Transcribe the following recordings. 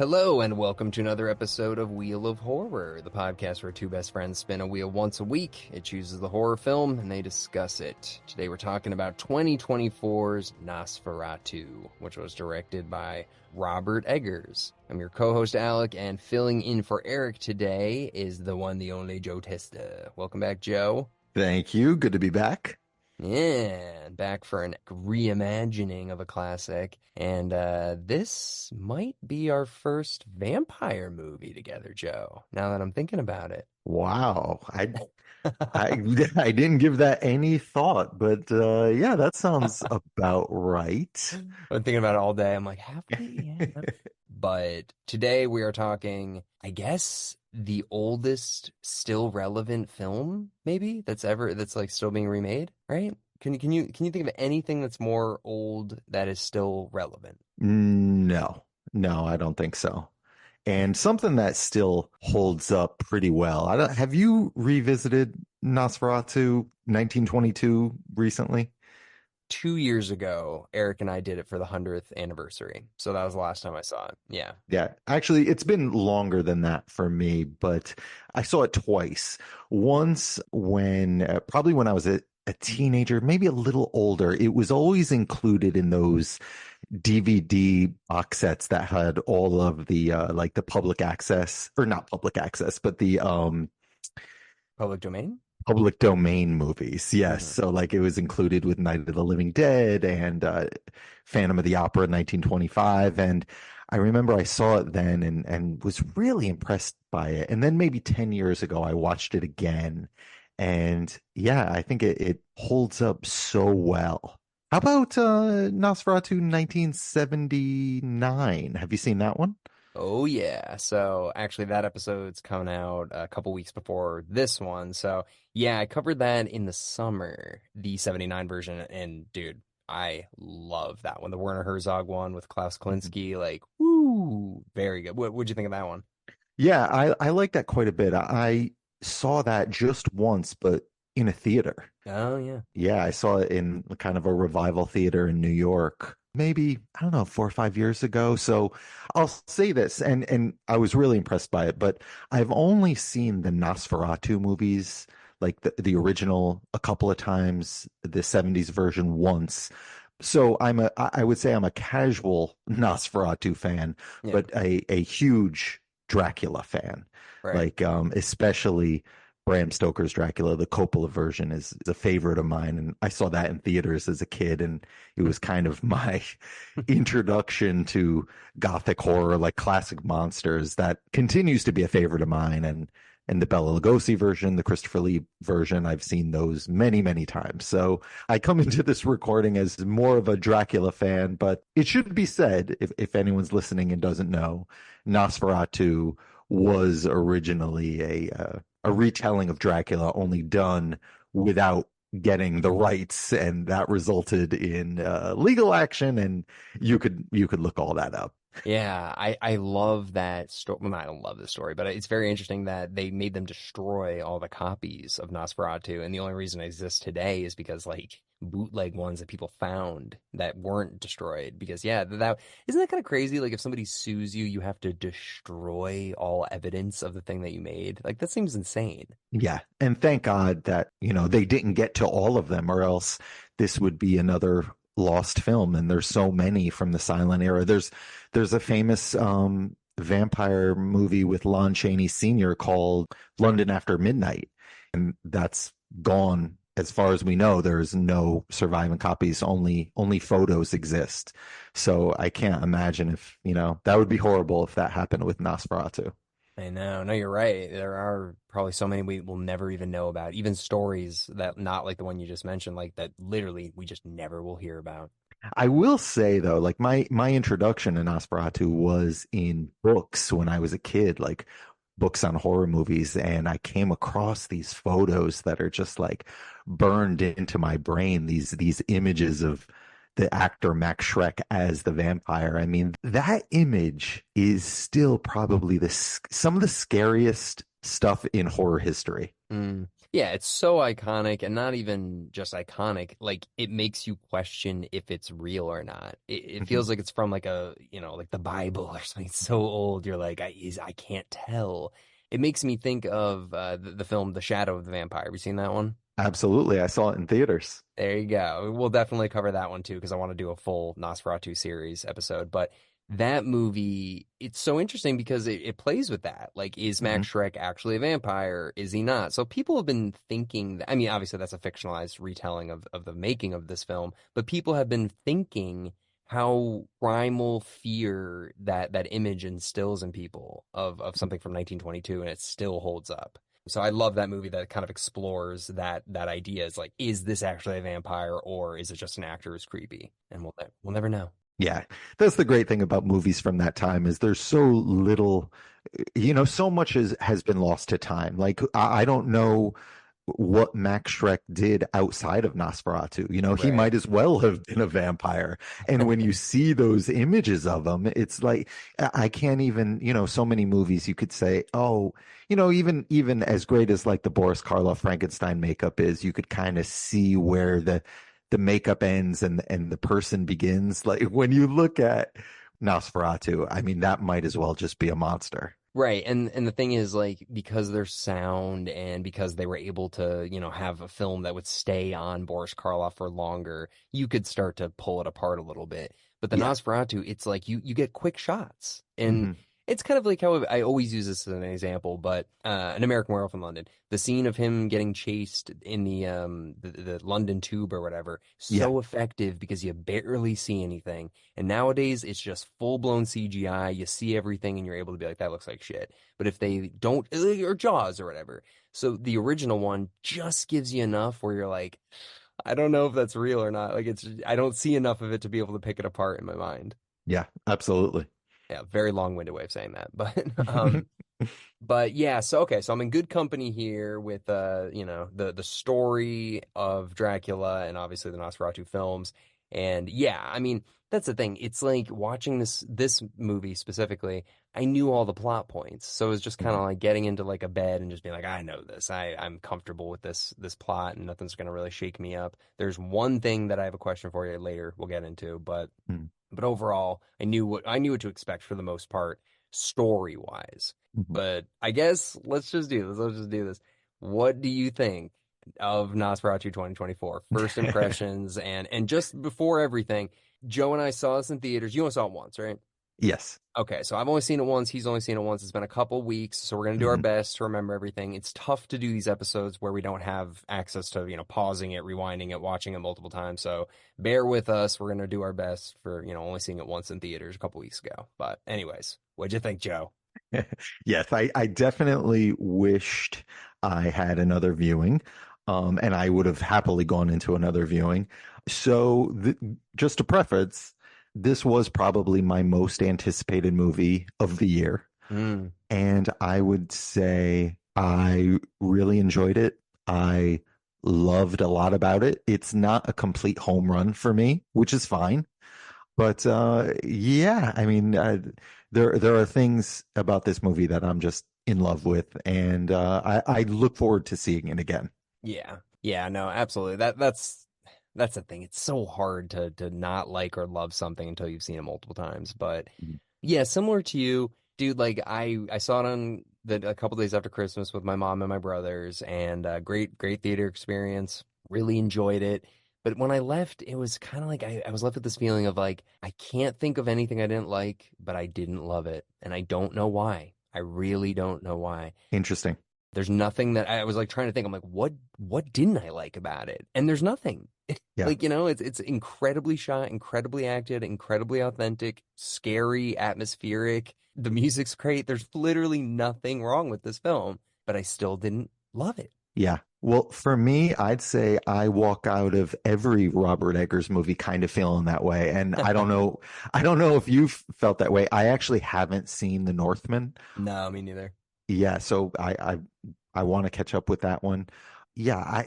Hello, and welcome to another episode of Wheel of Horror, the podcast where two best friends spin a wheel once a week. It chooses the horror film, and they discuss it. Today we're talking about 2024's Nosferatu, which was directed by Robert Eggers. I'm your co-host, Alec, and filling in for Eric today is the one, the only Joe Testa. Welcome back, Joe. Thank you. Good to be back. Yeah, back for an reimagining of a classic. And this might be our first vampire movie together, Joe, now that I'm thinking about it. Wow. I I didn't give that any thought, but yeah, that sounds about right. I've been thinking about it all day. I'm like, have we? Yeah. But today we are talking, I guess, the oldest still relevant film, maybe, that's like still being remade, right? Can you think of anything that's more old that is still relevant? No, no, I don't think so. And something that still holds up pretty well. Have you revisited Nosferatu 1922 recently? 2 years ago, Eric and I did it for the 100th anniversary. So that was the last time I saw it. Yeah. Yeah, actually, it's been longer than that for me, but I saw it twice. Once when, probably when I was a teenager, maybe a little older. It was always included in those DVD box sets that had all of the like the public access, or not public access, but the Public domain? public domain movies. Yes. Hmm. So like it was included with Night of the Living Dead and Phantom of the Opera 1925. And I remember I saw it then and was really impressed by it. And then maybe 10 years ago, I watched it again. And yeah, I think it holds up so well. How about Nosferatu 1979? Have you seen that one? Oh yeah. So actually that episode's coming out a couple weeks before this one. So yeah, I covered that in the summer, the 79 version, and dude, I love that one. The Werner Herzog one with Klaus Kinski, like, woo, very good. What'd you think of that one? Yeah, I like that quite a bit. I saw that just once, but in a theater. Oh yeah. Yeah, I saw it in kind of a revival theater in New York, maybe, I don't know, 4 or 5 years ago. So I'll say this, and I was really impressed by it, but I've only seen the Nosferatu movies, like the original a couple of times, the 70s version once. So I would say I'm a casual Nosferatu fan, Yeah. but a huge Dracula fan. Right. Like especially Bram Stoker's Dracula, the Coppola version is a favorite of mine, and I saw that in theaters as a kid, and it was kind of my introduction to gothic horror, like classic monsters. That continues to be a favorite of mine, and the Bela Lugosi version, the Christopher Lee version, I've seen those many, many times. So I come into this recording as more of a Dracula fan, but it should be said, if anyone's listening and doesn't know, Nosferatu was originally a retelling of Dracula, only done without getting the rights, and that resulted in legal action. And you could look all that up. Yeah, I love that story. Well, I don't love the story, but it's very interesting that they made them destroy all the copies of Nosferatu, and the only reason it exists today is because like bootleg ones that people found that weren't destroyed. Because yeah, that isn't that kind of crazy? Like if somebody sues you, you have to destroy all evidence of the thing that you made. Like that seems insane. Yeah, and thank God that they didn't get to all of them, or else this would be another lost film. And there's so many from the silent era. There's a famous vampire movie with Lon Chaney Sr. called London After Midnight, and that's gone. As far as we know, there's no surviving copies. Only photos exist. So I can't imagine if that would be horrible if that happened with Nosferatu. I know. No, you're right. There are probably so many we will never even know about. Even stories that not like the one you just mentioned, like that literally we just never will hear about. I will say though, like my introduction to Nosferatu was in books when I was a kid, like books on horror movies, and I came across these photos that are just like burned into my brain, these images of the actor Max Schreck as the vampire. I mean, that image is still probably some of the scariest stuff in horror history. Mm. Yeah, it's so iconic and not even just iconic. Like it makes you question if it's real or not. It Mhm. feels like it's from like like the Bible or something. It's so old. You're like, I can't tell. It makes me think of the film The Shadow of the Vampire. Have you seen that one? Absolutely. I saw it in theaters. There you go. We'll definitely cover that one too because I want to do a full Nosferatu series episode. But that movie, it's so interesting because it plays with that. Like, is Hmm. Max Schreck actually a vampire? Is he not? So people have been thinking that, I mean, obviously that's a fictionalized retelling of the making of this film, but people have been thinking how primal fear that image instills in people of something from 1922 and it still holds up. So I love that movie that kind of explores that idea. Is like, is this actually a vampire or is it just an actor who's creepy? And we'll never know. Yeah, that's the great thing about movies from that time is there's so little, so much has been lost to time. Like I don't know what Max Schreck did outside of Nosferatu. He Right. might as well have been a vampire. And when you see those images of him, it's like I can't even, so many movies you could say, oh, even as great as like the Boris Karloff Frankenstein makeup is, you could kind of see where the makeup ends and the person begins. Like when you look at Nosferatu, I mean, that might as well just be a monster. Right. And the thing is like because their sound and because they were able to, have a film that would stay on Boris Karloff for longer, you could start to pull it apart a little bit. But the Yeah. Nosferatu, it's like you get quick shots. And Hmm. it's kind of like how I always use this as an example, but An American Werewolf in London, the scene of him getting chased in the London tube or whatever, Yeah. so effective because you barely see anything. And nowadays, it's just full blown CGI. You see everything, and you're able to be like, "That looks like shit." But if they don't, or Jaws or whatever, so the original one just gives you enough where you're like, "I don't know if that's real or not." Like I don't see enough of it to be able to pick it apart in my mind. Yeah, absolutely. Yeah, very long-winded way of saying that, but but yeah, so okay, so I'm in good company here with the story of Dracula and obviously the Nosferatu films. And yeah, I mean, that's the thing. It's like watching this movie specifically, I knew all the plot points. So it was just kind of Mhm. like getting into like a bed and just being like, I know this. I'm comfortable with this plot and nothing's gonna really shake me up. There's one thing that I have a question for you later we'll get into, but overall, I knew what to expect for the most part, story wise. Mhm. But I guess let's just do this. Let's just do this. What do you think of Nosferatu 2024? First impressions and just before everything, Joe and I saw this in theaters. You only saw it once, right? Yes. Okay, so I've only seen it once. He's only seen it once. It's been a couple weeks, so we're gonna do our Mhm. best to remember everything. It's tough to do these episodes where we don't have access to, pausing it, rewinding it, watching it multiple times. So bear with us. We're gonna do our best for, only seeing it once in theaters a couple weeks ago. But anyways, what'd you think, Joe? Yes, I definitely wished I had another viewing, and I would have happily gone into another viewing. So, just to preface, this was probably my most anticipated movie of the year, Mm, and I would say I really enjoyed it. I loved a lot about it. It's not a complete home run for me, which is fine. But yeah, I mean, there are things about this movie that I'm just in love with, and I look forward to seeing it again. yeah. Yeah, no, absolutely. That's the thing. It's so hard to not like or love something until you've seen it multiple times. But yeah, similar to you, dude. Like I saw it on a couple days after Christmas with my mom and my brothers, and great theater experience. Really enjoyed it. But when I left, it was kind of like I was left with this feeling of like I can't think of anything I didn't like, but I didn't love it, and I don't know why. I really don't know why. Interesting. There's nothing that I was like trying to think. I'm like, what didn't I like about it? And there's nothing. Yeah. Like, it's incredibly shot, incredibly acted, incredibly authentic, scary, atmospheric. The music's great. There's literally nothing wrong with this film, but I still didn't love it. Yeah. Well, for me, I'd say I walk out of every Robert Eggers movie kind of feeling that way. And I don't know if you've felt that way. I actually haven't seen The Northman. No, me neither. Yeah, so I want to catch up with that one. Yeah, I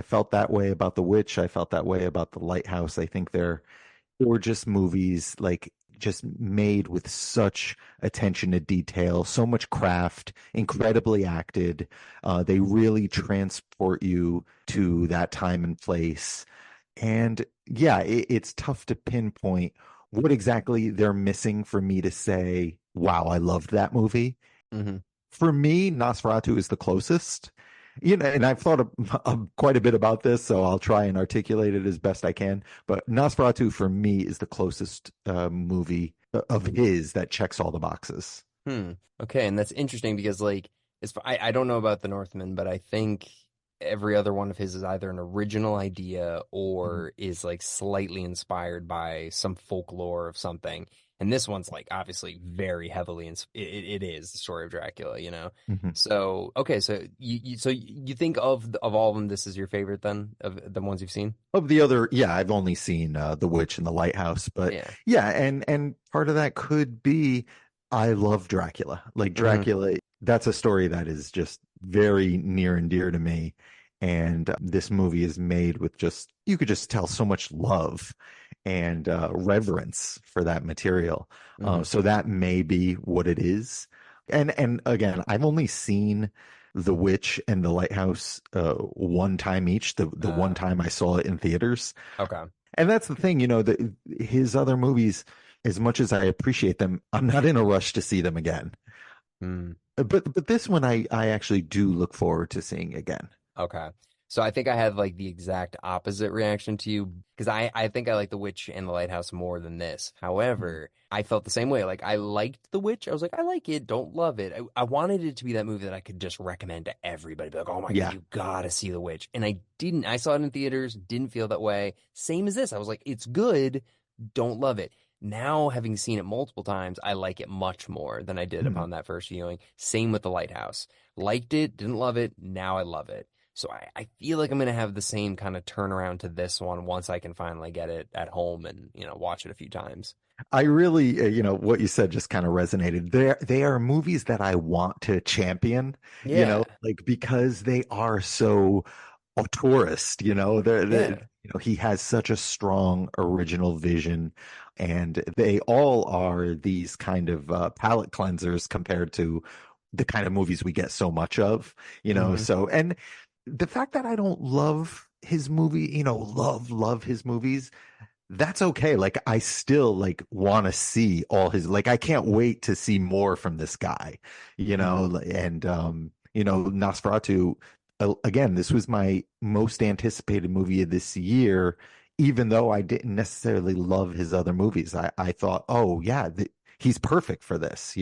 felt that way about The Witch. I felt that way about The Lighthouse. I think they're gorgeous movies. Like just made with such attention to detail, so much craft, incredibly acted. They really transport you to that time and place. And yeah, it's tough to pinpoint what exactly they're missing for me to say, wow, I loved that movie. Hmm. For me, Nosferatu is the closest. And I've thought quite a bit about this, so I'll try and articulate it as best I can. But Nosferatu, for me, is the closest movie of his that checks all the boxes. Hmm. Okay, and that's interesting because like I don't know about the Northman, but I think every other one of his is either an original idea Mhm. or is like slightly inspired by some folklore of something. And this one's like obviously very heavily it is the story of Dracula, you know. Mhm. So okay, so you think of all of them, this is your favorite then of the ones you've seen? Of the other, yeah, I've only seen The Witch and The Lighthouse, but Yeah. yeah, and part of that could be I love Dracula. Like Hmm. Dracula, that's a story that is just very near and dear to me. And this movie is made with just, you could just tell so much love and reverence for that material. Hmm. So that may be what it is. And again, I've only seen The Witch and The Lighthouse one time each, the one Uh, time I saw it in theaters. okay. And that's the thing, his other movies, as much as I appreciate them, I'm not in a rush to see them again. Hmm. But this one I actually do look forward to seeing again. Okay. So I think I have like the exact opposite reaction to you because I think I like The Witch and The Lighthouse more than this. Mhm. However, I felt the same way. Like I liked The Witch. I was like, I like it, don't love it. I wanted it to be that movie that I could just recommend to everybody. Be like, oh my God, Yeah. you gotta see The Witch. And I didn't. I saw it in theaters, didn't feel that way. Same as this. I was like, it's good, don't love it. Now, having seen it multiple times, I like it much more than I did Mhm. upon that first viewing. Same with The Lighthouse. Liked it, didn't love it. Now I love it. So I feel like I'm gonna have the same kind of turnaround to this one once I can finally get it at home and watch it a few times. I really, what you said just kind of resonated. They are movies that I want to champion, Yeah, like because they are so auteurist, yeah. he has such a strong original vision, and they all are these kind of palate cleansers compared to the kind of movies we get so much of, Hmm. so and the fact that I don't love his movie, love his movies, that's okay. Like I still like want to see all his, like I can't wait to see more from this guy, Hmm. and Nosferatu, again, this was my most anticipated movie of this year, even though I didn't necessarily love his other movies. I thought, oh yeah, he's perfect for this.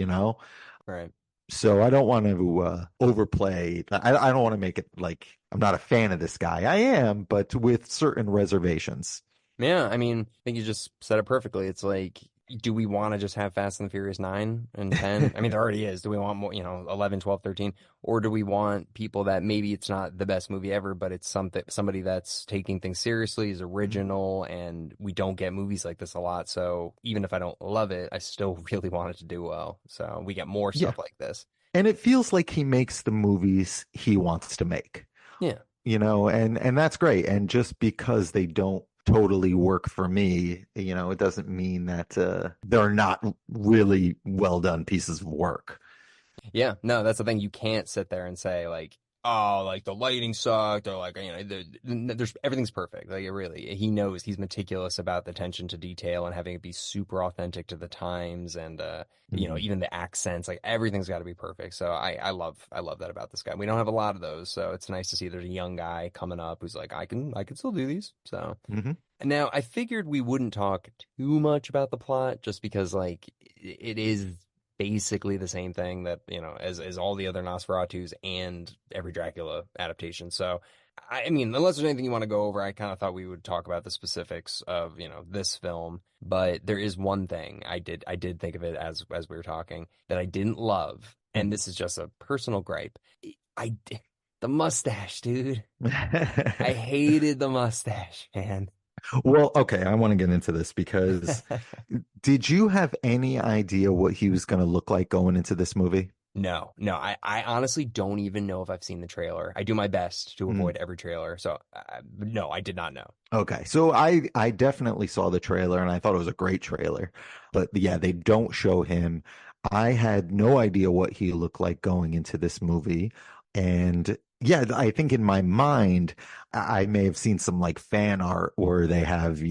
Right. So I don't want to overplay. I don't want to make it like I'm not a fan of this guy. I am, but with certain reservations. Yeah, I mean, I think you just said it perfectly. It's like, do we want to just have Fast and the Furious 9 and 10? I mean, there already is. Do we want more, 11, 12, 13? Or do we want people that maybe it's not the best movie ever, but it's somebody that's taking things seriously, is original, and we don't get movies like this a lot. So even if I don't love it, I still really want it to do well. So we get more Yeah. stuff like this. And it feels like he makes the movies he wants to make, Yeah. and that's great. And just because they don't totally work for me, it doesn't mean that they're not really well done pieces of work. Yeah, no, that's the thing. You can't sit there and say like, oh, like the lighting sucked, or like there's everything's perfect. Like it really, he knows he's meticulous about the attention to detail and having it be super authentic to the times, and Mhm. even the accents. Like everything's got to be perfect. So I love that about this guy. We don't have a lot of those, so it's nice to see there's a young guy coming up who's like, I can still do these. So. Mhm. And now I figured we wouldn't talk too much about the plot just because like it is basically the same thing that, as all the other Nosferatus and every Dracula adaptation. So I mean, unless there's anything you want to go over, I kind of thought we would talk about the specifics of, this film. But there is one thing I did think of it as we were talking that I didn't love, and this is just a personal gripe. I the mustache, dude. I hated the mustache, man. Well, okay, I want to get into this because did you have any idea what he was going to look like going into this movie? No, no, I honestly don't even know if I've seen the trailer. I do my best to Mm, avoid every trailer. So, no, I did not know. okay, so I definitely saw the trailer and I thought it was a great trailer, but yeah, they don't show him. I had no idea what he looked like going into this movie, and yeah, I think in my mind I may have seen some like fan art where they have,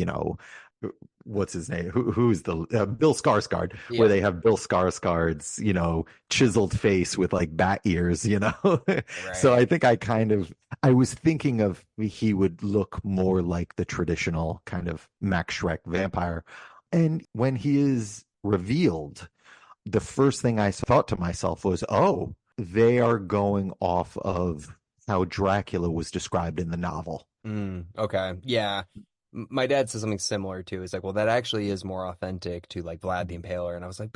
what's his name? Who's the Bill Skarsgård, where Yep. they have Bill Skarsgård's, chiseled face with like bat ears, So I Right. think I was thinking of he would look more like the traditional kind of Max Schreck vampire. And when he is revealed, the first thing I thought to myself was, oh, they are going off of how Dracula was described in the novel. Okay. Yeah. My dad says something similar too. He's like, well, that actually is more authentic to like Vlad the Impaler. And I was like,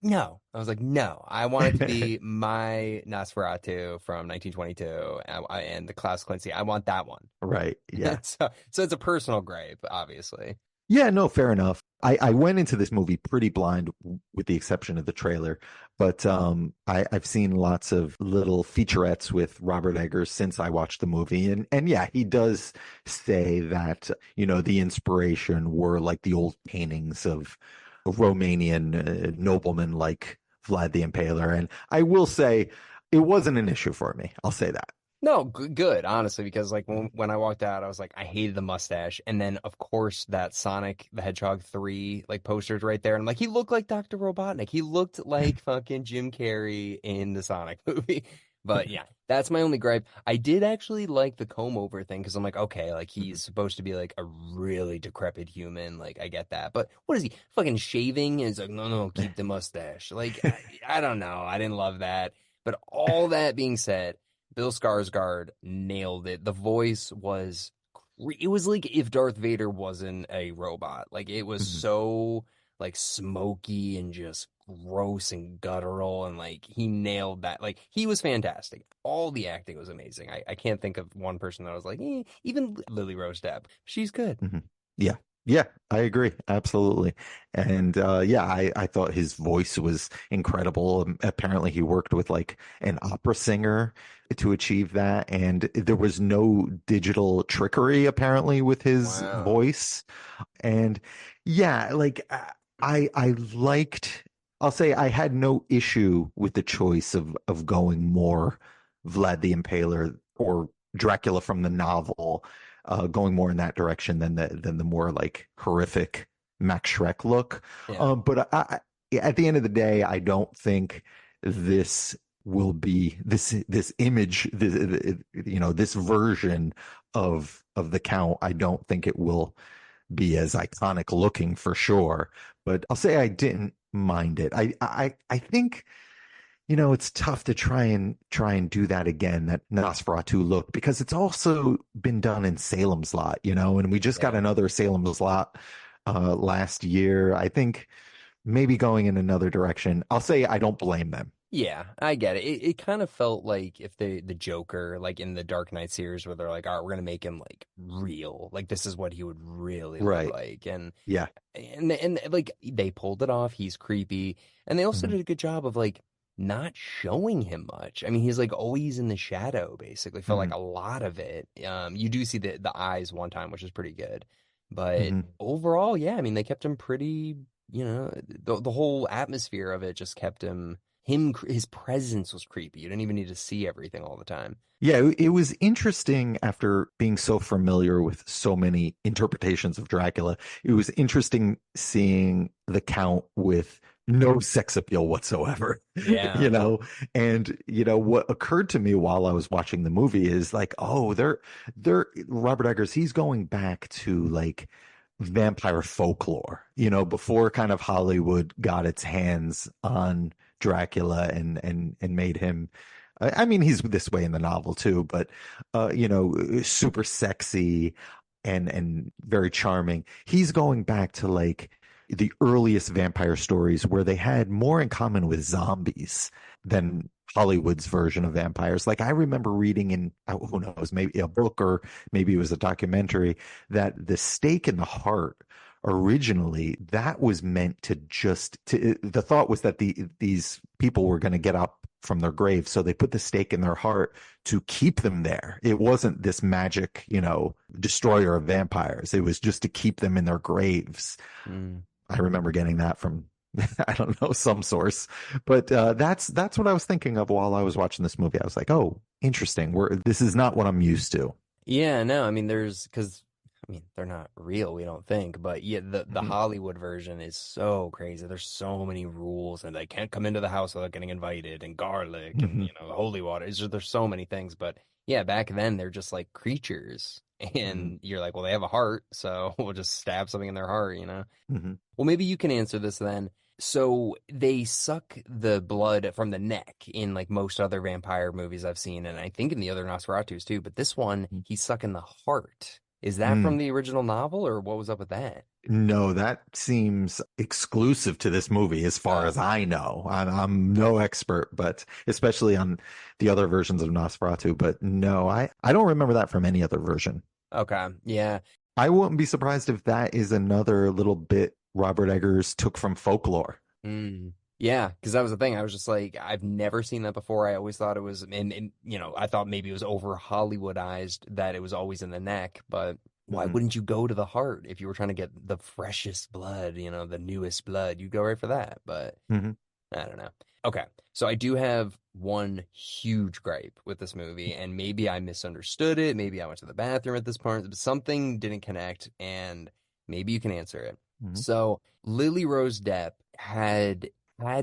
no. I was like, no, I want it to be my Nosferatu from 1922 and the Klaus Clancy. I want that one. Right. Yeah. So it's a personal gripe, obviously. Yeah, no, fair enough. I went into this movie pretty blind, with the exception of the trailer, but I've seen lots of little featurettes with Robert Eggers since I watched the movie, and yeah, he does say that the inspiration were like the old paintings of Romanian noblemen like Vlad the Impaler, and I will say it wasn't an issue for me. I'll say that. No, good, honestly, because like when I walked out, I was like, I hated the mustache, and then of course that Sonic the Hedgehog 3 like posters right there, and I'm like, he looked like Dr. Robotnik. He looked like fucking Jim Carrey in the Sonic movie. But yeah, that's my only gripe. I did actually like the comb over thing because I'm like, okay, like he's supposed to be like a really decrepit human, like I get that, but what is he fucking shaving? And it's like, no, no, keep the mustache. Like I don't know, I didn't love that. But all that being said. Bill Skarsgård nailed it. The voice was, it was like if Darth Vader wasn't a robot. Like it was so like smoky and just gross and guttural, and like he nailed that. Like he was fantastic. All the acting was amazing. I can't think of one person that was like, even Lily Rose Depp. She's good. Mhm. Yeah. Yeah, I agree. Absolutely. And yeah, I thought his voice was incredible. Apparently he worked with like an opera singer to achieve that. And there was no digital trickery apparently with his Wow. voice. And yeah, like I liked, I'll say I had no issue with the choice of going more Vlad the Impaler or Dracula from the novel, going more in that direction than the more like horrific Max Schreck look. Yeah. But at the end of the day, I don't think this will be this image, this version of the Count. I don't think it will be as iconic looking for sure. But I'll say I didn't mind it. I think it's tough to try and do that again, that Nosferatu look, because it's also been done in Salem's Lot, and we just got Yeah. another Salem's Lot last year. I think maybe going in another direction. I'll say I don't blame them. Yeah, I get it. It kind of felt like if the Joker, like in the Dark Knight series, where they're like, all right, we're gonna make him like real. Like this is what he would really look Right. like. Yeah. And like they pulled it off. He's creepy. And they also Mhm. did a good job of like not showing him much. I mean, he's like always in the shadow, basically, for like Mhm. a lot of it. You do see the eyes one time, which is pretty good. But Mhm. overall, yeah, I mean, they kept him pretty, the whole atmosphere of it just kept his presence was creepy. You didn't even need to see everything all the time. Yeah, it was interesting after being so familiar with so many interpretations of Dracula. It was interesting seeing the Count with no sex appeal whatsoever, Yeah. you know? And, what occurred to me while I was watching the movie is like, oh, Robert Eggers, he's going back to like vampire folklore, before kind of Hollywood got its hands on Dracula and made him. I mean, he's this way in the novel too, but super sexy and very charming. He's going back to like the earliest vampire stories where they had more in common with zombies than Hollywood's version of vampires. Like I remember reading in, who knows, maybe a book or maybe it was a documentary, that the stake in the heart originally that was meant to the thought was that these people were going to get up from their grave. So they put the stake in their heart to keep them there. It wasn't this magic, destroyer of vampires. It was just to keep them in their graves. Mm. I remember getting that from I don't know, some source. But that's what I was thinking of while I was watching this movie. I was like, oh, interesting. This is not what I'm used to. Yeah, no, I mean, because I mean, they're not real, we don't think, but yeah, the Mhm. Hollywood version is so crazy. There's so many rules, and they can't come into the house without getting invited, and garlic, and Mhm. holy water. There's so many things, but yeah, back then they're just like creatures, Mhm. and you're like, well, they have a heart, so we'll just stab something in their heart. Mhm. Well, maybe you can answer this then. So they suck the blood from the neck in like most other vampire movies I've seen, and I think in the other Nosferatus too. But this one, he's sucking the heart. Is that from Mhm. the original novel, or what was up with that? No, that seems exclusive to this movie as far as I know. I'm no expert, but especially on the other versions of Nosferatu. But no, I don't remember that from any other version. Okay, yeah. I wouldn't be surprised if that is another little bit Robert Eggers took from folklore. Mm. Yeah, because that was the thing. I was just like, I've never seen that before. I always thought it was, and I thought maybe it was over Hollywoodized that it was always in the neck, but why Mhm. wouldn't you go to the heart if you were trying to get the freshest blood, the newest blood? You'd go right for that, but Mhm. I don't know. Okay, so I do have one huge gripe with this movie, and maybe I misunderstood it. Maybe I went to the bathroom at this point, but something didn't connect, and maybe you can answer it. Mhm. So Lily Rose Depp had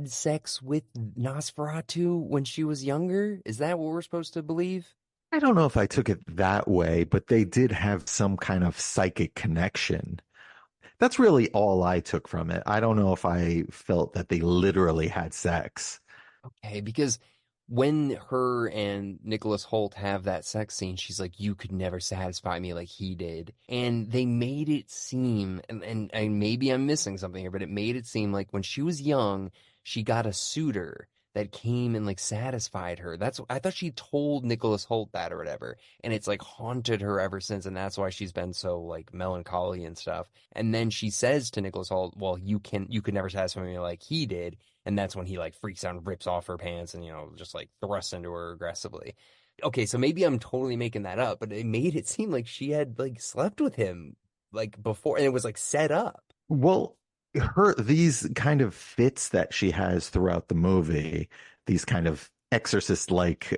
sex with Nosferatu when she was younger. Is that what we're supposed to believe? I don't know if I took it that way, but they did have some kind of psychic connection. That's really all I took from it. I don't know if I felt that they literally had sex. Okay, because when her and Nicholas Holt have that sex scene, she's like, "You could never satisfy me like he did," and they made it seem, and maybe I'm missing something here, but it made it seem like when she was young, she got a suitor that came and like satisfied her. I thought she told Nicholas Holt that or whatever, and it's like haunted her ever since, and that's why she's been so like melancholy and stuff. And then she says to Nicholas Holt, "Well, you could never satisfy me like he did." And that's when he like freaks out and rips off her pants and just like thrusts into her aggressively. Okay, so maybe I'm totally making that up, but it made it seem like she had like slept with him like before, and it was like set up. Well, these kind of fits that she has throughout the movie, these kind of exorcist like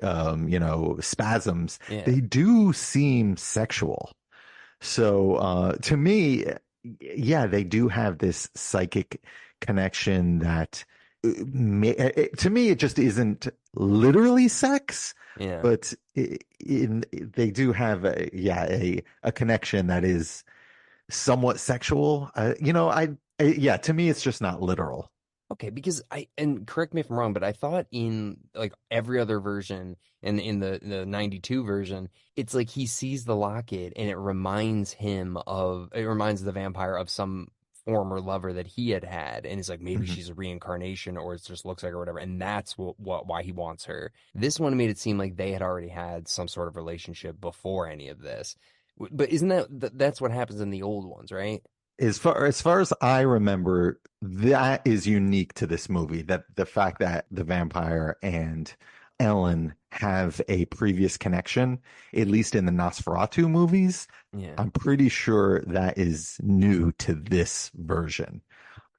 spasms, Yeah, they do seem sexual. So to me, yeah, they do have this psychic connection that to me it just isn't literally sex, yeah. but they do have a connection that is somewhat sexual. Yeah, to me it's just not literal. Okay, because and correct me if I'm wrong, but I thought in like every other version and in the 92 version, it's like he sees the locket and it reminds the vampire of some former lover that he had had, and it's like maybe Mhm. she's a reincarnation or it just looks like her or whatever, and that's why he wants her. This one made it seem like they had already had some sort of relationship before any of this. But isn't that's what happens in the old ones, right? As far as I remember, that is unique to this movie. That the fact that the vampire and Ellen have a previous connection, at least in the Nosferatu movies, Yeah. I'm pretty sure that is new to this version.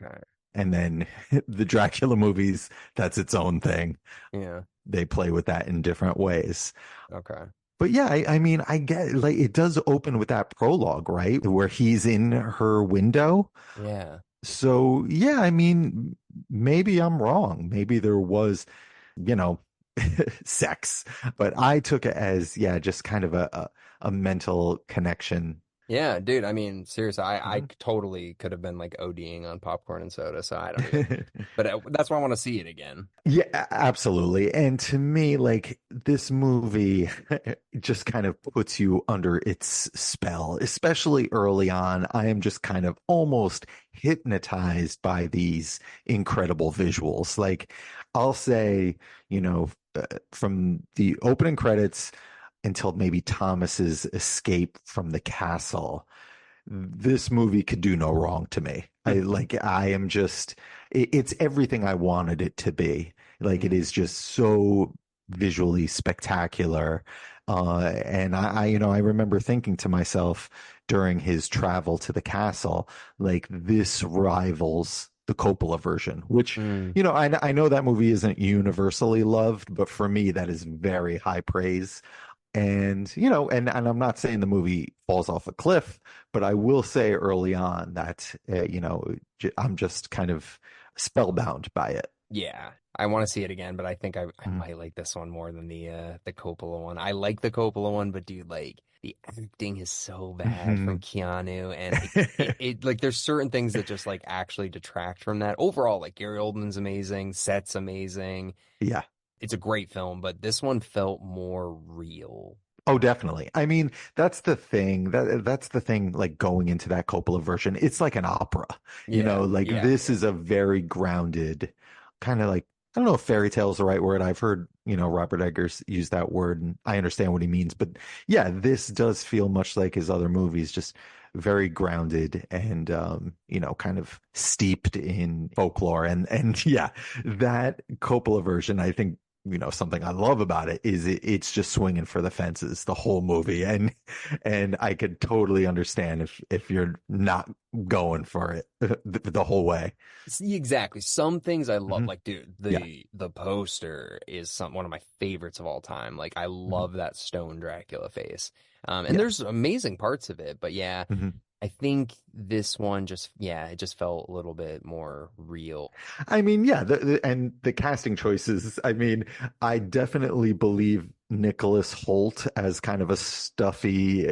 Okay. And then the Dracula movies, that's its own thing. Yeah. They play with that in different ways. Okay. But yeah, I mean, I get like it does open with that prologue, right? Where he's in her window. Yeah. So yeah, I mean, maybe I'm wrong. Maybe there was, you know, sex, but I took it as, yeah, just kind of a mental connection. Yeah, dude. I mean, seriously, I Mhm. totally could have been like ODing on popcorn and soda, so I don't even. But that's why I want to see it again. Yeah, absolutely. And to me, like this movie just kind of puts you under its spell, especially early on. I am just kind of almost hypnotized by these incredible visuals. Like I'll say, from the opening credits until maybe Thomas's escape from the castle, this movie could do no wrong to me. I am just it's everything I wanted it to be. Like it Mm. is just so visually spectacular. And I remember thinking to myself during his travel to the castle, like this rivals the Coppola version, which, Mm. I know that movie isn't universally loved, but for me, that is very high praise. And, and I'm not saying the movie falls off a cliff, but I will say early on that, I'm just kind of spellbound by it. Yeah, I want to see it again, but I think I Mhm. might like this one more than the Coppola one. I like the Coppola one, but dude, like the acting is so bad from Mhm. Keanu, and it like there's certain things that just like actually detract from that. Overall, like Gary Oldman's amazing, set's amazing. Yeah. It's a great film, but this one felt more real. Oh, definitely. I mean, that's the thing. That's the thing, like going into that Coppola version. It's like an opera, Yeah, like yeah, this yeah. is a very grounded kind of like, I don't know if fairy tale is the right word. I've heard, Robert Eggers use that word and I understand what he means. But yeah, this does feel much like his other movies, just very grounded and, kind of steeped in folklore. And yeah, that Coppola version, I think something I love about it is it's just swinging for the fences the whole movie, and I could totally understand if you're not going for it the whole way. See, exactly. Some things I love, Hmm. like dude, Yeah. the poster is one of my favorites of all time. Like I Hmm. love that stone Dracula face. And Yeah. there's amazing parts of it, but yeah, Hmm. I think this one just yeah, it just felt a little bit more real. I mean, yeah, and the casting choices. I mean, I definitely believe Nicholas Holt as kind of a stuffy,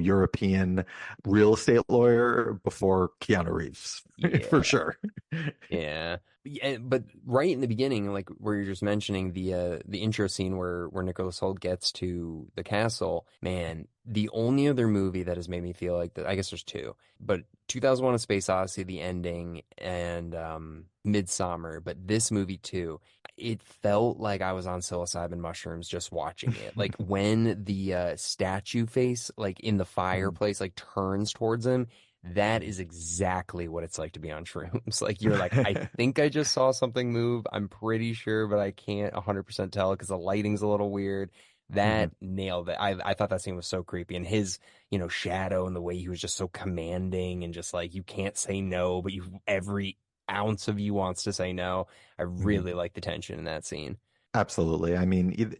European real estate lawyer before Keanu Reeves, for Yeah. sure. Yeah. Yeah, but right in the beginning, like where you're just mentioning the intro scene where Nicholas Hoult gets to the castle, man, the only other movie that has made me feel like that, I guess there's two, but 2001: A Space Odyssey, the ending, and Midsummer, but this movie too, it felt like I was on psilocybin mushrooms just watching it. Like when the statue face, like in the fireplace, like turns towards him. That is exactly what it's like to be on shrooms. Like you're like, I think I just saw something move. I'm pretty sure, but I can't 100% tell because the lighting's a little weird. Mhm. That nailed it. I thought that scene was so creepy, and his, shadow and the way he was just so commanding and just like you can't say no, but you every ounce of you wants to say no. I Mhm. really like the tension in that scene. Absolutely. I mean,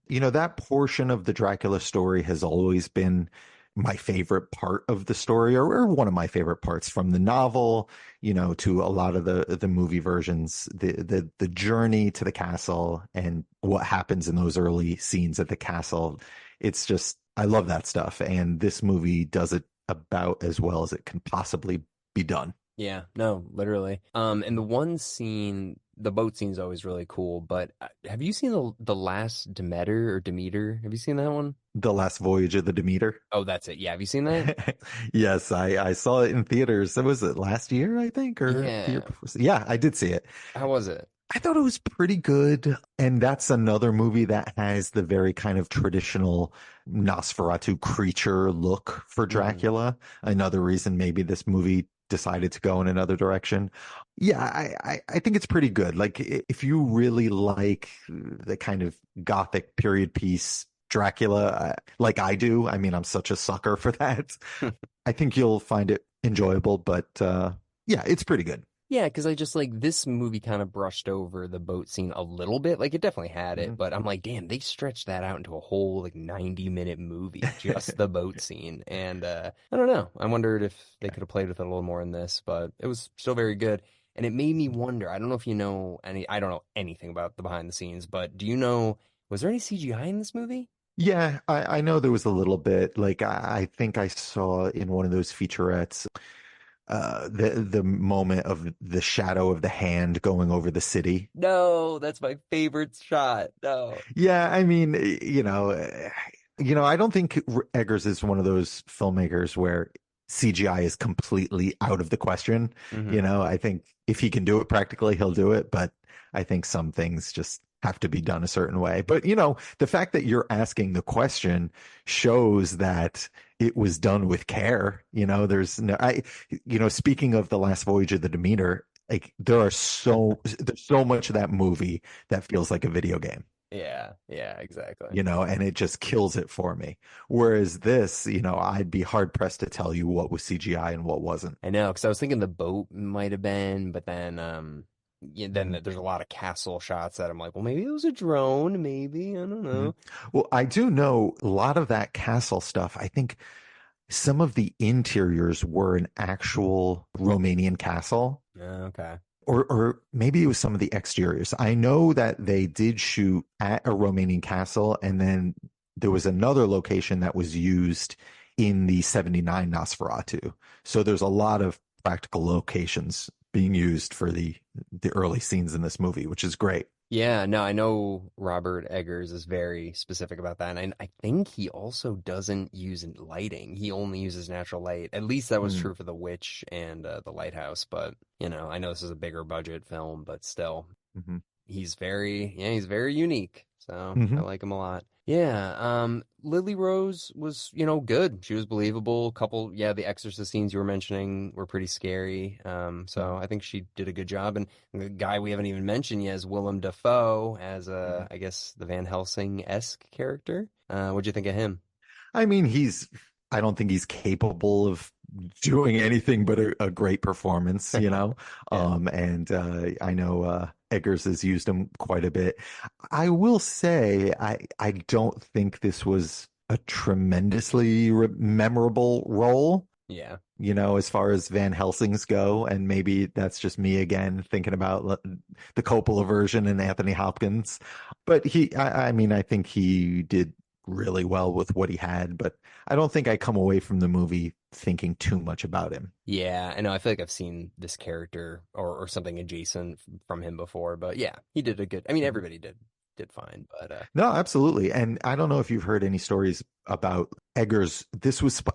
that portion of the Dracula story has always been my favorite part of the story, or one of my favorite parts from the novel, to a lot of the movie versions, the journey to the castle and what happens in those early scenes at the castle. It's just, I love that stuff. And this movie does it about as well as it can possibly be done. Yeah, no, literally. And the one scene, the boat scene is always really cool, but have you seen the last Demeter or Demeter? Have you seen that one? The Last Voyage of the Demeter. Oh, that's it. Yeah, have you seen that? Yes, I saw it in theaters. Was it last year, I think, or the year Yeah. before? Yeah, I did see it. How was it? I thought it was pretty good. And that's another movie that has the very kind of traditional Nosferatu creature look for Hmm. Dracula. Another reason maybe this movie decided to go in another direction. Yeah, I think it's pretty good. Like if you really like the kind of gothic period piece Dracula, like I do, I mean, I'm such a sucker for that. I think you'll find it enjoyable, but yeah, it's pretty good. Yeah, because I just like this movie kind of brushed over the boat scene a little bit. Like it definitely had it, Mhm. but I'm like, damn, they stretched that out into a whole like 90-minute movie, just the boat scene. And I don't know. I wondered if they could have played with it a little more in this, but it was still very good. And it made me wonder, I don't know if you know I don't know anything about the behind the scenes, but do you know, was there any CGI in this movie? Yeah, I know there was a little bit. Like I think I saw in one of those featurettes the moment of the shadow of the hand going over the city. No, that's my favorite shot. No. Yeah, I mean, I don't think Eggers is one of those filmmakers where CGI is completely out of the question. Hmm. I think if he can do it practically, he'll do it, but I think some things just have to be done a certain way. But, the fact that you're asking the question shows that it was done with care. There's no, speaking of the last voyage of the Demeter, Like there's so much of that movie that feels like a video game, Yeah, yeah, exactly. and it just kills it for me. Whereas this, I'd be hard pressed to tell you what was CGI and what wasn't. I know, because I was thinking the boat might have been, but then yeah, then Mhm. there's a lot of castle shots that I'm like, well, maybe it was a drone, maybe, I don't Mhm. know. Well, I do know a lot of that castle stuff. I think some of the interiors were an actual Romanian castle, Okay. or maybe it was some of the exteriors. I know that they did shoot at a Romanian castle, and then there was another location that was used in the 79 Nosferatu. So there's a lot of practical locations being used for the early scenes in this movie, which is great. Yeah, no, I know Robert Eggers is very specific about that. And I think he also doesn't use lighting. He only uses natural light. At least that was Mm, true for The Witch and The Lighthouse. But, I know this is a bigger budget film, but still, mhm, he's very unique. So I mhm, like him a lot. Yeah, Lily Rose was, good. She was believable. Couple, yeah, the Exorcist scenes you were mentioning were pretty scary. So mhm, I think she did a good job. And the guy we haven't even mentioned yet is Willem Dafoe as mhm. I guess the Van Helsing-esque character. What'd you think of him? I mean, I don't think he's capable of doing anything but a great performance. Yeah. And I know Eggers has used him quite a bit. I will say, I don't think this was a tremendously memorable role. Yeah. As far as Van Helsing's go, and maybe that's just me again thinking about the Coppola version and Anthony Hopkins. But I mean, I think he did really well with what he had, but I don't think I come away from the movie thinking too much about him. Yeah, I know. I feel like I've seen this character or something adjacent from him before, but yeah, he did a good. I mean, Mhm. everybody did fine, but No, absolutely. And I don't know if you've heard any stories about Eggers.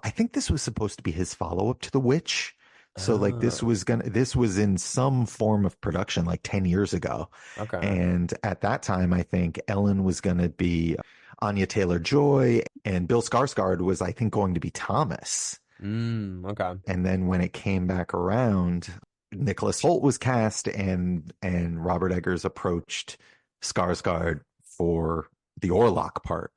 I think this was supposed to be his follow-up to The Witch. So like oh, this was in some form of production like 10 years ago. okay. And at that time, I think Ellen was going to be Anya Taylor-Joy and Bill Skarsgård was, I think, going to be Thomas. Okay. And then when it came back around, Nicholas Hoult was cast and Robert Eggers approached Skarsgård for the Orlok part,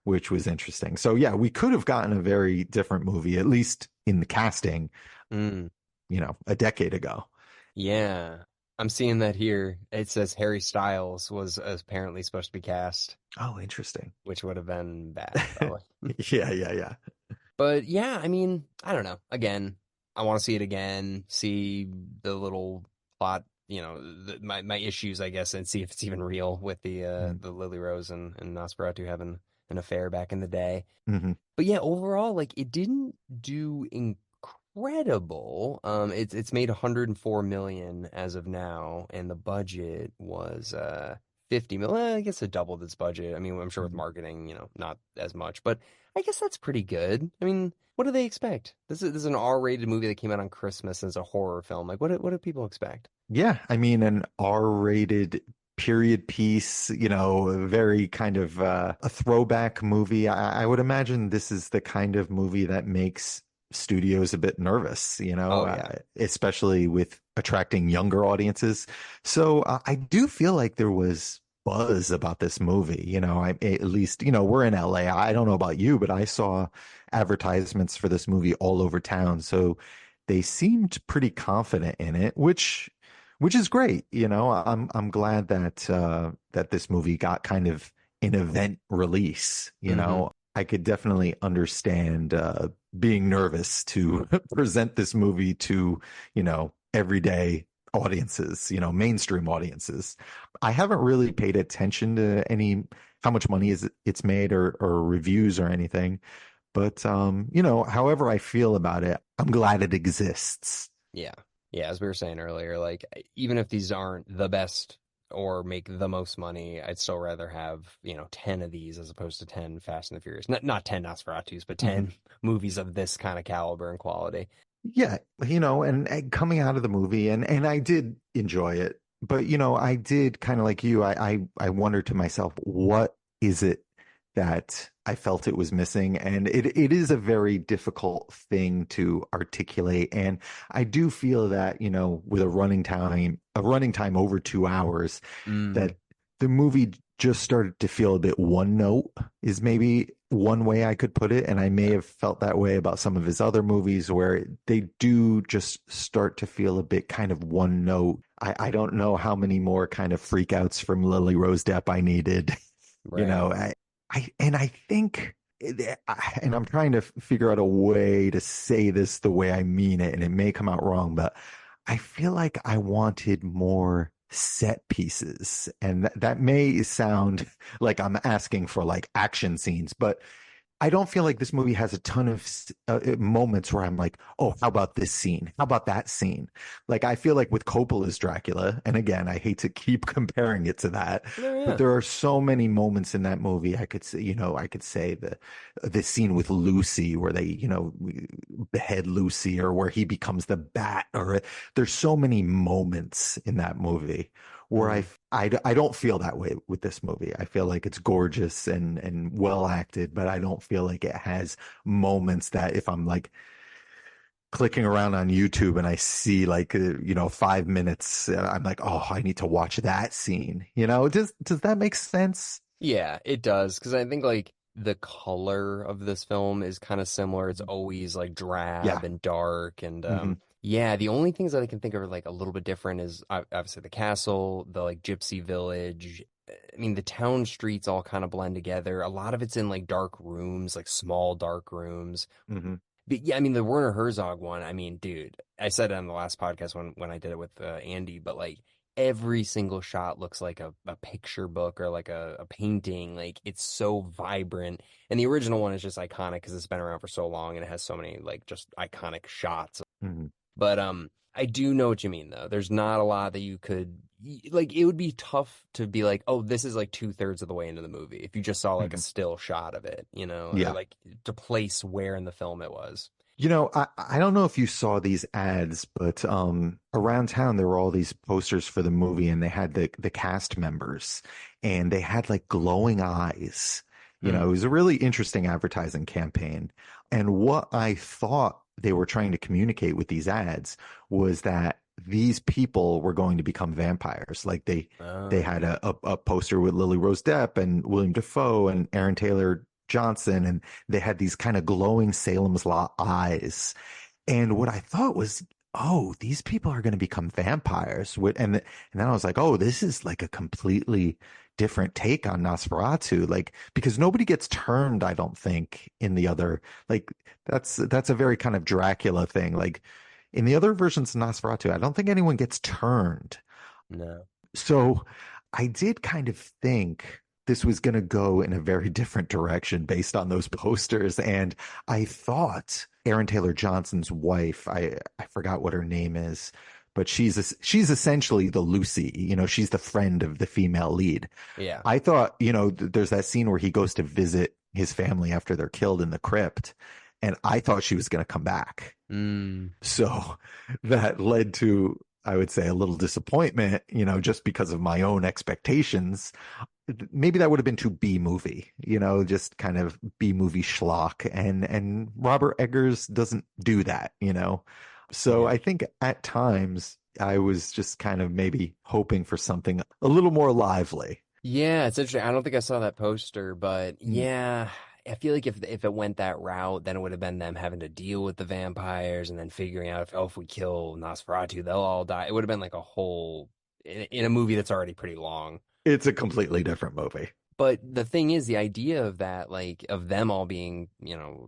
which was interesting. So yeah, we could have gotten a very different movie, at least in the casting, Mm, a decade ago. yeah. I'm seeing that here. It says Harry Styles was apparently supposed to be cast, Oh, interesting. which would have been bad, probably. Yeah, yeah, yeah. But yeah, I mean, I don't know. Again, I want to see it again, see the little plot, my issues, I guess, and see if it's even real with Mm-hmm. the Lily Rose and Nosferatu having an affair back in the day. Mm-hmm. But yeah, overall, like it didn't do incredible. It's made 104 million as of now, and the budget was 50 million. I guess it doubled its budget. I mean, I'm sure with Mm-hmm. marketing, not as much, but I guess that's pretty good. I mean, what do they expect? This is an R-rated movie that came out on Christmas and it's a horror film. Like, what do people expect? Yeah, I mean, an R-rated period piece, very kind of a throwback movie. I would imagine this is the kind of movie that makes studios a bit nervous, Oh yeah. especially with attracting younger audiences. So I do feel like there was buzz about this movie. At least, we're in LA. I don't know about you, but I saw advertisements for this movie all over town. So they seemed pretty confident in it, which is great. I'm glad that this movie got kind of an event release. Hmm. I could definitely understand being nervous to present this movie to everyday audiences, mainstream audiences. I haven't really paid attention to any how much money it's made or reviews or anything, but however I feel about it, I'm glad it exists. Yeah. Yeah, as we were saying earlier, like even if these aren't the best or make the most money, I'd still rather have, 10 of these as opposed to 10 Fast and the Furious. Not 10 Nosferatus, but Mhm. 10 movies of this kind of caliber and quality. Yeah, and coming out of the movie, and I did enjoy it, but I did kind of like you. I wondered to myself, what is it that I felt it was missing. And it is a very difficult thing to articulate. And I do feel that, with a running time over 2 hours, Mm, that the movie just started to feel a bit one note is maybe one way I could put it. And I may yeah, have felt that way about some of his other movies where they do just start to feel a bit kind of one note. I don't know how many more kind of freakouts from Lily Rose Depp I needed. You right. know, I think, and I'm trying to figure out a way to say this the way I mean it, and it may come out wrong, but I feel like I wanted more set pieces. And that may sound like I'm asking for like action scenes, but I don't feel like this movie has a ton of moments where I'm like, oh, how about this scene? How about that scene? Like, I feel like with Coppola's Dracula, and again, I hate to keep comparing it to that, No, but yeah. there are so many moments in that movie. I could say, I could say the scene with Lucy where they, behead Lucy, or where he becomes the bat, or there's so many moments in that movie where Mm. I don't feel that way with this movie. I feel like it's gorgeous and well acted, but I don't feel like it has moments that if I'm like clicking around on YouTube and I see like 5 minutes, I'm like, oh, I need to watch that scene. Does that make sense? Yeah, it does. Because I think like the color of this film is kind of similar. It's Mhm. always like Yeah. drab and dark. And Hmm. yeah, the only things that I can think of are like a little bit different is obviously the castle, the like gypsy village. I mean, the town streets all kind of blend together. A lot of it's in like dark rooms, like small dark rooms. Hmm. But yeah, I mean the Werner Herzog one. I mean, dude, I said it on the last podcast when I did it with Andy, but like every single shot looks like a picture book or like a painting. Like it's so vibrant, and the original one is just iconic because it's been around for so long and it has so many like just iconic shots. Hmm. But I do know what you mean though. There's not a lot that you could like. It would be tough to be like, oh, this is like two-thirds of the way into the movie if you just saw like a Hmm. still shot of it, or Yeah. like to place where in the film it was. I don't know if you saw these ads, but around town there were all these posters for the movie, and they had the cast members, and they had like glowing eyes. It Hmm. was a really interesting advertising campaign. And what I thought they were trying to communicate with these ads was that these people were going to become vampires. Like they Oh. had a poster with Lily Rose Depp and William Dafoe and Aaron Taylor Johnson, and they had these kind of glowing Salem's Lot eyes. And what I thought was, oh, these people are going to become vampires. And then I was like, oh, this is like a completely different take on Nosferatu. Like, because nobody gets turned, I don't think, in the other, like, that's a very kind of Dracula thing. Like, in the other versions of Nosferatu, I don't think anyone gets turned. No. So I did kind of think this was going to go in a very different direction based on those posters. And I thought Aaron Taylor Johnson's wife, I forgot what her name is, but she's essentially the Lucy, she's the friend of the female lead. Yeah. I thought, there's that scene where he goes to visit his family after they're killed in the crypt. And I thought she was going to come back. Mm. So that led to, I would say, a little disappointment, just because of my own expectations. Maybe that would have been too B movie, just kind of B movie schlock. And Robert Eggers doesn't do that. So Yeah. I think at times I was just kind of maybe hoping for something a little more lively. Yeah, it's interesting. I don't think I saw that poster, but Mm. yeah, I feel like if it went that route, then it would have been them having to deal with the vampires and then figuring out if we kill Nosferatu, they'll all die. It would have been like a whole in a movie that's already pretty long. It's a completely different movie. But the thing is, the idea of that, like of them all being,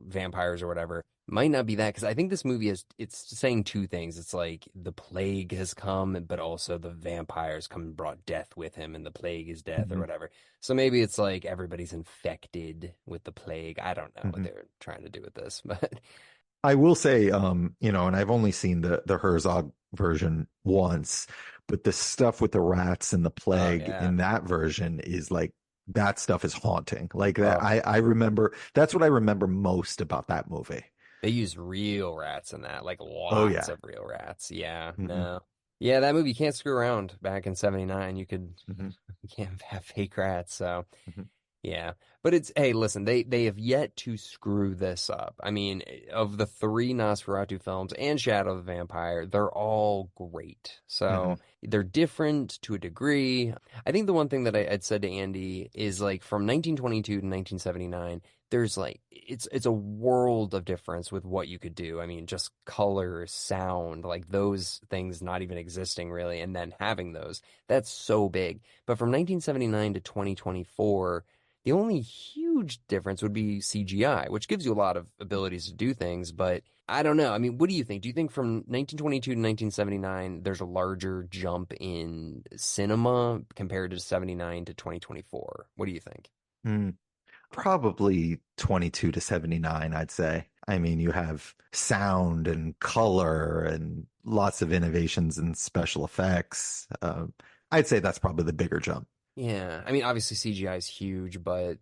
vampires or whatever, might not be that because I think this movie it's saying two things. It's like the plague has come, but also the vampires come and brought death with him, and the plague is death or Hmm. whatever. So maybe it's like everybody's infected with the plague. I don't know what Hmm. they're trying to do with this, but I will say, and I've only seen the Herzog version once, but the stuff with the rats and the oh plague yeah, in that version is like that stuff is haunting. Like that, oh, I remember that's what I remember most about that movie. they use real rats in that, like Oh lots yeah. of real rats. Yeah, Hmm. no. Yeah, that movie you can't screw around. Back in '79, you Hmm. can't have fake rats. So Hmm. Yeah, but it's hey, listen, they have yet to screw this up. I mean, of the three Nosferatu films and Shadow of the Vampire, they're all great. Hmm. So they're different to a degree. I think the one thing that I'd said to Andy is like from 1922 to 1979, there's like it's a world of difference with what you could do. I mean, just color, sound, like those things not even existing really, and then having those, that's so big. But from 1979 to 2024. The only huge difference would be CGI, which gives you a lot of abilities to do things, but I don't know. I mean, what do you think? Do you think from 1922 to 1979, there's a larger jump in cinema compared to 79 to 2024? What do you think? Mm, probably 22 to 79, I'd say. I mean, you have sound and color and lots of innovations in special effects. I'd say that's probably the bigger jump. Yeah, I mean, obviously CGI is huge, but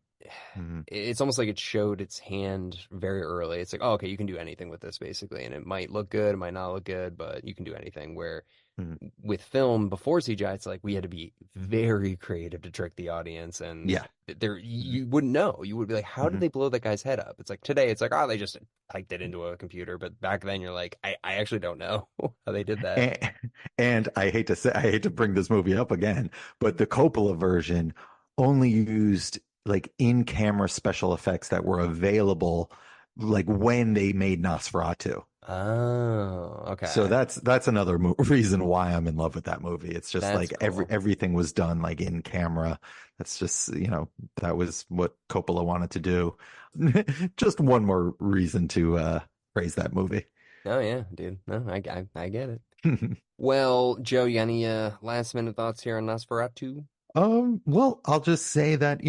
Mhm. it's almost like it showed its hand very early. It's like, oh, okay, you can do anything with this basically, and it might look good, it might not look good, but you can do anything. Where Mhm. with film before CGI, it's like we had to be very creative to trick the audience, and Yeah. there Mhm. you wouldn't know. You would be like, how did Mhm. they blow that guy's head up? It's like today, it's like, oh, they just typed it into a computer, but back then you're like, I actually don't know how they did that. And, and I hate to bring this movie up again, but the Coppola version only used like in-camera special effects that were available like when they made Nosferatu. Oh, So okay. that's another reason why I'm in love with that movie. It's just That's like cool. everything was done like in camera. That's just, that was what Coppola wanted to do. Just one more reason to praise that movie. Oh yeah, dude. No, I get it. Well, Joe, you got any last minute thoughts here on Nosferatu? Well, I'll just say that,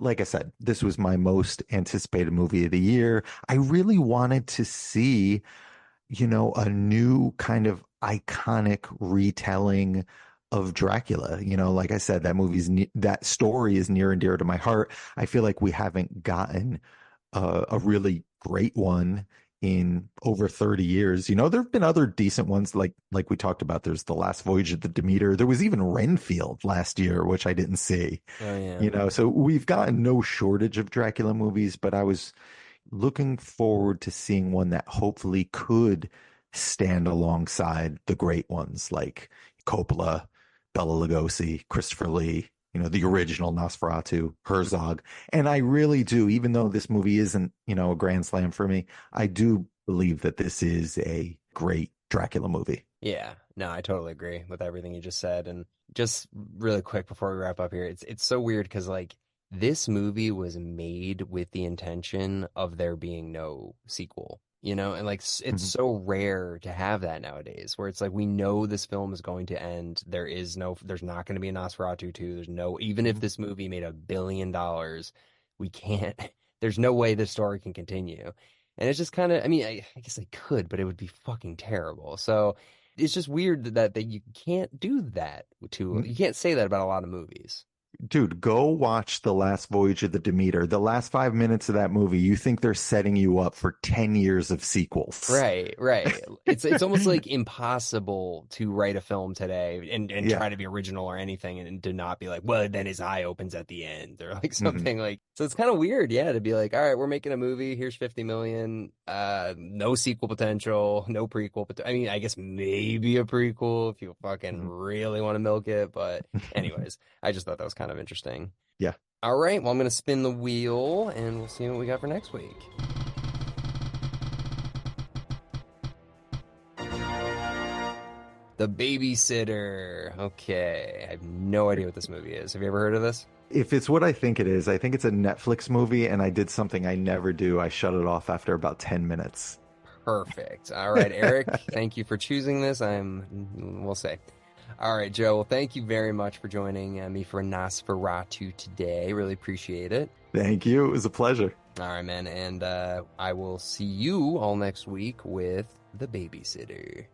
like I said, this was my most anticipated movie of the year. I really wanted to see, a new kind of iconic retelling of Dracula. Like I said, that story is near and dear to my heart. I feel like we haven't gotten a really great one in over 30 years. There have been other decent ones like we talked about. There's The Last Voyage of the Demeter. There was even Renfield last year, which I didn't see. Oh yeah. So we've gotten no shortage of Dracula movies, but I was looking forward to seeing one that hopefully could stand alongside the great ones like Coppola, Bela Lugosi, Christopher Lee, the original Nosferatu, Herzog. And I really do, even though this movie isn't, a grand slam for me, I do believe that this is a great Dracula movie. Yeah. No, I totally agree with everything you just said. And just really quick before we wrap up here, it's so weird because like this movie was made with the intention of there being no sequel, and like it's Mhm. so rare to have that nowadays where it's like we know this film is going to end. There's not going to be a Nosferatu 2. Even if Mhm. this movie made $1 billion, we can't, there's no way this story can continue. And it's just kind of, I mean, I guess they could, but it would be fucking terrible. So it's just weird that you can't do that you can't say that about a lot of movies. Dude, go watch The Last Voyage of the Demeter. The last 5 minutes of that movie, you think they're setting you up for 10 years of sequels. Right, right. It's almost like impossible to write a film today and Yeah. try to be original or anything and to not be like, well, then his eye opens at the end or like Mhm. something like so it's kind of weird, yeah, to be like, all right, we're making a movie, here's 50 million, no sequel potential, no prequel, but I mean, I guess maybe a prequel if you fucking Mhm. really want to milk it, but anyways, I just thought that was kind of interesting. Yeah. All right, well, I'm gonna spin the wheel and we'll see what we got for next week. The Babysitter. Okay. I have no idea what this movie is. Have you ever heard of this? If it's what I think it is, I think it's a Netflix movie, and I did something I never do. I shut it off after about 10 minutes. Perfect. All right, Eric, thank you for choosing this. We'll say. All right, Joe. Well, thank you very much for joining me for Nosferatu today. Really appreciate it. Thank you. It was a pleasure. All right, man. And I will see you all next week with The Babysitter.